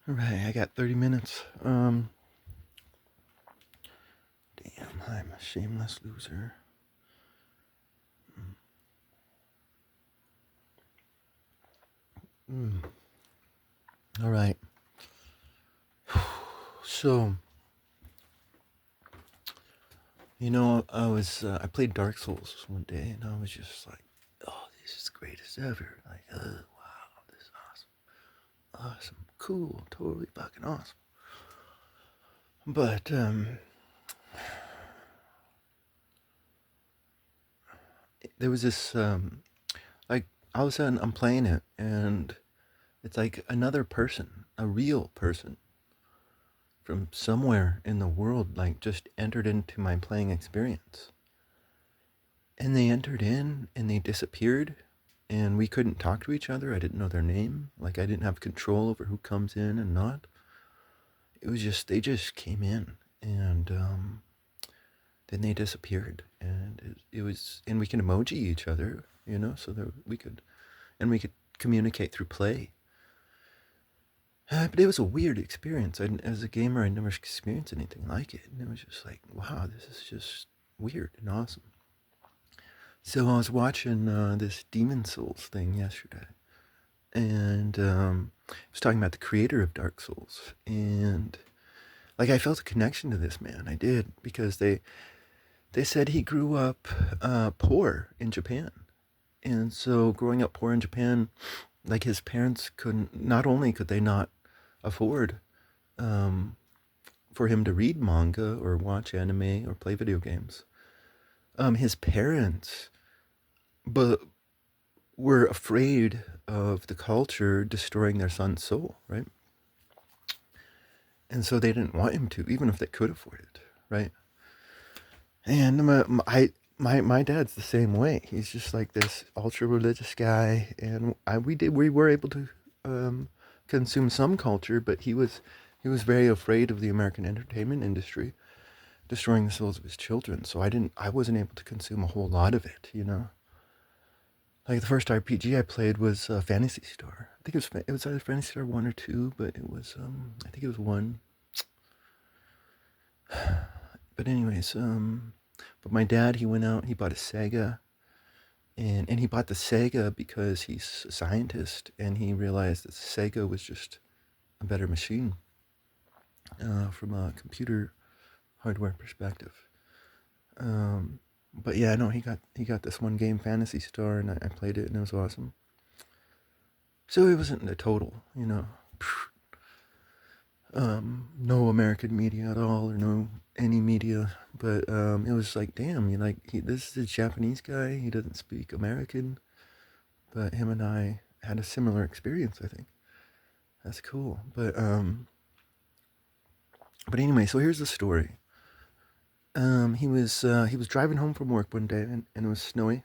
All right, I got 30 minutes. Damn, I'm a shameless loser. All right. So, I played Dark Souls one day, and I was just like, "Oh, this is the greatest ever!" Like, wow, this is awesome, cool, totally fucking awesome. But there was this like all of a sudden I'm playing it, and it's like another person, a real person from somewhere in the world, like just entered into my playing experience. And they entered in and they disappeared, and we couldn't talk to each other. I didn't know their name. Like, I didn't have control over who comes in and not. It was just, they just came in, and then they disappeared. And it was, and we can emoji each other, so that we could communicate through play. But it was a weird experience. As a gamer, I never experienced anything like it. And it was just like, wow, this is just weird and awesome. So I was watching this Demon Souls thing yesterday, and I was talking about the creator of Dark Souls, and like I felt a connection to this man. I did, because they said he grew up poor in Japan, and so growing up poor in Japan, like his parents couldn't. Not only could they not afford um, for him to read manga or watch anime or play video games, his parents, but were afraid of the culture destroying their son's soul, right? And so they didn't want him to, even if they could afford it, right? And my dad's the same way. He's just like this ultra religious guy, and we were able to consume some culture, but he was very afraid of the American entertainment industry destroying the souls of his children. So I wasn't able to consume a whole lot of it. Like the first RPG I played was Fantasy Star. I think it was either Fantasy Star 1 or 2, but it was I think it was 1. But anyways, but my dad, he went out, he bought a Sega, and he bought the Sega because he's a scientist, and he realized that the Sega was just a better machine from a computer hardware perspective. But yeah, no, he got this one game, Fantasy Star, and I played it, and it was awesome. So it wasn't a total, no American media at all, or no any media. But it was like, damn, this is a Japanese guy. He doesn't speak American, but him and I had a similar experience. I think that's cool. But anyway, so here's the story. He was driving home from work one day, and it was snowy.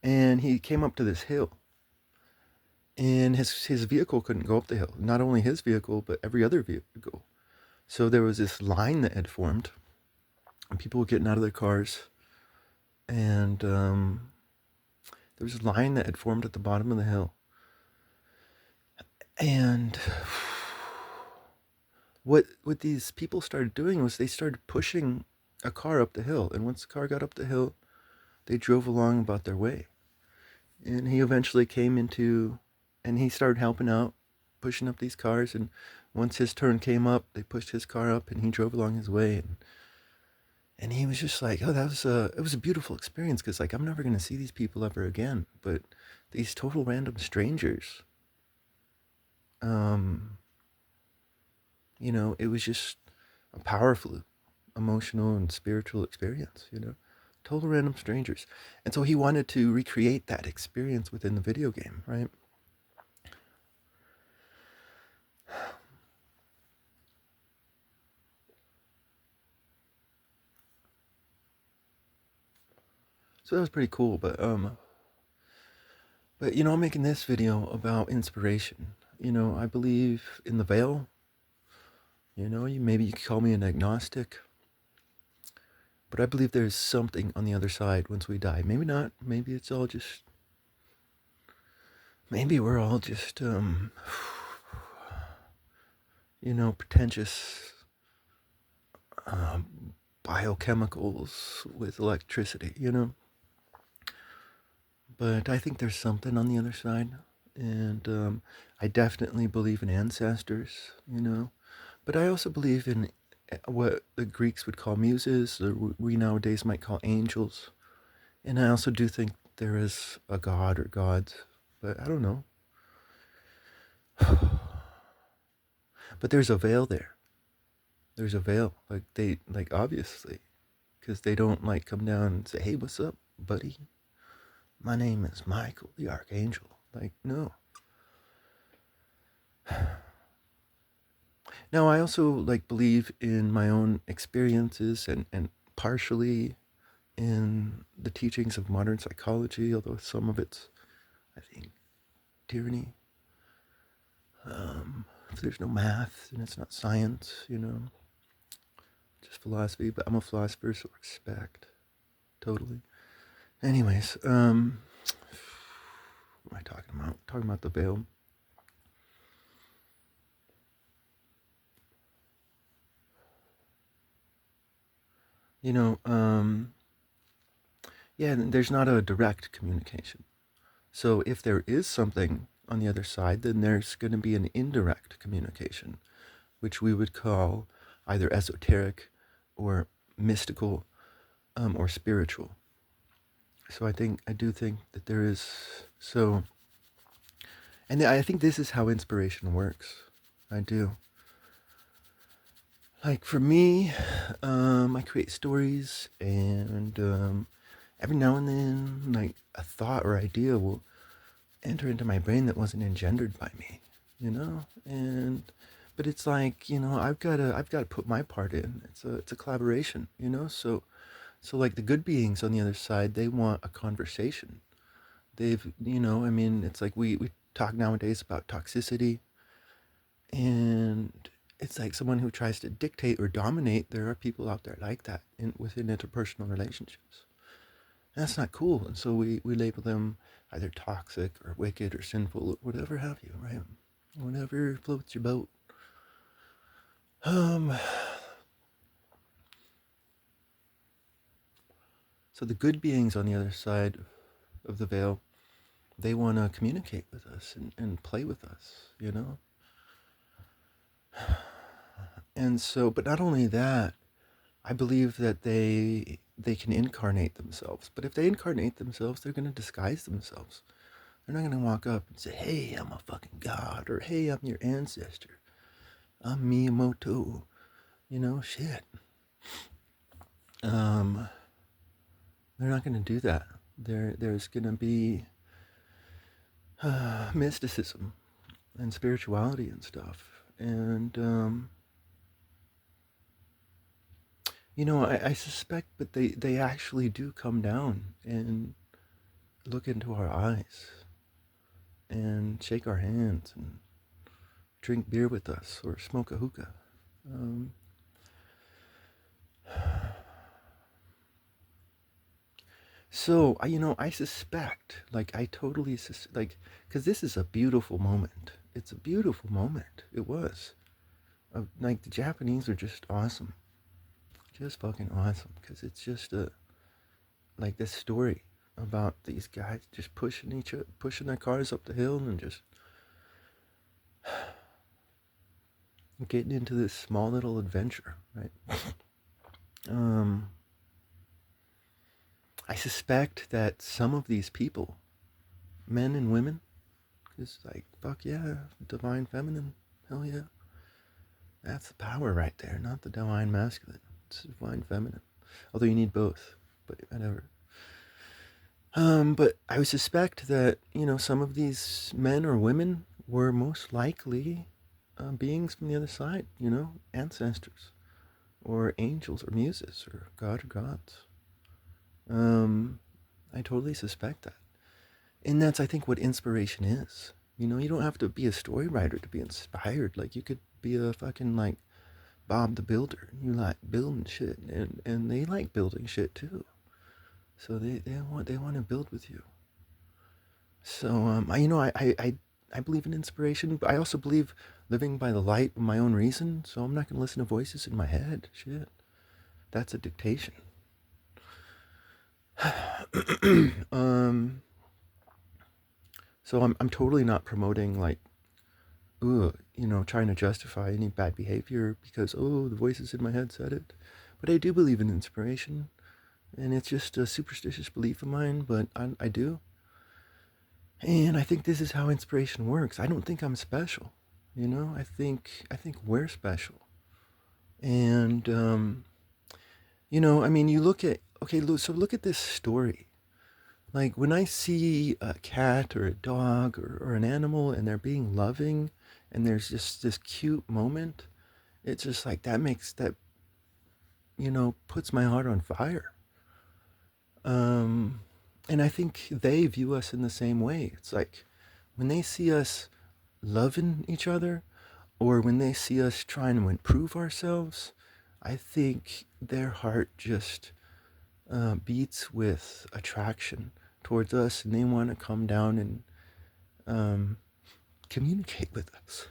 And he came up to this hill, and his vehicle couldn't go up the hill. Not only his vehicle, but every other vehicle. So there was this line that had formed, and people were getting out of their cars, and there was a line that had formed at the bottom of the hill. And what these people started doing was they started pushing a car up the hill, and once the car got up the hill, they drove along about their way. And he eventually came into, and he started helping out, pushing up these cars. And once his turn came up, they pushed his car up, and he drove along his way. And he was just like, oh, it was a beautiful experience, because like I'm never gonna see these people ever again. But these total random strangers, um, it was just a powerful, emotional, and spiritual experience. Total random strangers. And so he wanted to recreate that experience within the video game, right? So that was pretty cool. But I'm making this video about inspiration. I believe in the veil. Maybe you could call me an agnostic. But I believe there's something on the other side once we die. Maybe not. Maybe it's all just. Maybe we're all just, pretentious biochemicals with electricity. But I think there's something on the other side. And I definitely believe in ancestors. But I also believe in what the Greeks would call muses, or we nowadays might call angels. And I also do think there is a god or gods, but I don't know. But there's a veil there. There's a veil, like obviously, because they don't like come down and say, "Hey, what's up, buddy? My name is Michael, the Archangel." Like, no. Now, I also believe in my own experiences and partially in the teachings of modern psychology, although some of it's, I think, tyranny. If there's no math, then it's not science, just philosophy. But I'm a philosopher, so respect, totally. Anyways, what am I talking about? Talking about the veil. Yeah, there's not a direct communication. So if there is something on the other side, then there's going to be an indirect communication, which we would call either esoteric or mystical or spiritual. So I do think that there is, and I think this is how inspiration works. I do. Like for me, I create stories, and every now and then, a thought or idea will enter into my brain that wasn't engendered by me. But it's I've gotta put my part in. It's a collaboration. So like the good beings on the other side, they want a conversation. It's like we talk nowadays about toxicity, and it's like someone who tries to dictate or dominate. There are people out there like that within interpersonal relationships. That's not cool. And so we label them either toxic or wicked or sinful or whatever have you, right? Whatever floats your boat. So the good beings on the other side of the veil, they want to communicate with us and play with us. And so, but not only that, I believe that they can incarnate themselves. But if they incarnate themselves, they're going to disguise themselves. They're not going to walk up and say, "Hey, I'm a fucking god," or "Hey, I'm your ancestor. I'm Miyamoto." Shit. They're not going to do that. There's going to be mysticism and spirituality and stuff. And, I suspect, but they actually do come down and look into our eyes and shake our hands and drink beer with us or smoke a hookah. So, I suspect, I totally, because this is a beautiful moment. It's a beautiful moment. It was. The Japanese are just awesome. Just fucking awesome. Because it's just this story about these guys just pushing their cars up the hill and just getting into this small little adventure, right? I suspect that some of these people, men and women, is fuck yeah, divine feminine, hell yeah. That's the power right there, not the divine masculine. It's divine feminine. Although you need both, but whatever. But I would suspect that, some of these men or women were most likely beings from the other side, ancestors, or angels, or muses, or god or gods. I totally suspect that. And that's, I think, what inspiration is. You don't have to be a story writer to be inspired. You could be a fucking, Bob the Builder. You like building shit, and they like building shit too. So they want to build with you. So I believe in inspiration, but I also believe living by the light of my own reason. So I'm not gonna listen to voices in my head. Shit, that's a dictation. um, so I'm totally not promoting like, trying to justify any bad behavior because the voices in my head said it. But I do believe in inspiration, and it's just a superstitious belief of mine. But I do. And I think this is how inspiration works. I don't think I'm special. I think we're special. And I mean, you look at okay, so look at this story. Like when I see a cat or a dog or an animal and they're being loving and there's just this cute moment, it's just like that makes that puts my heart on fire. Um and I think they view us in the same way. It's like when they see us loving each other or when they see us trying to improve ourselves, I think their heart just beats with attraction towards us and they want to come down and um, communicate with us.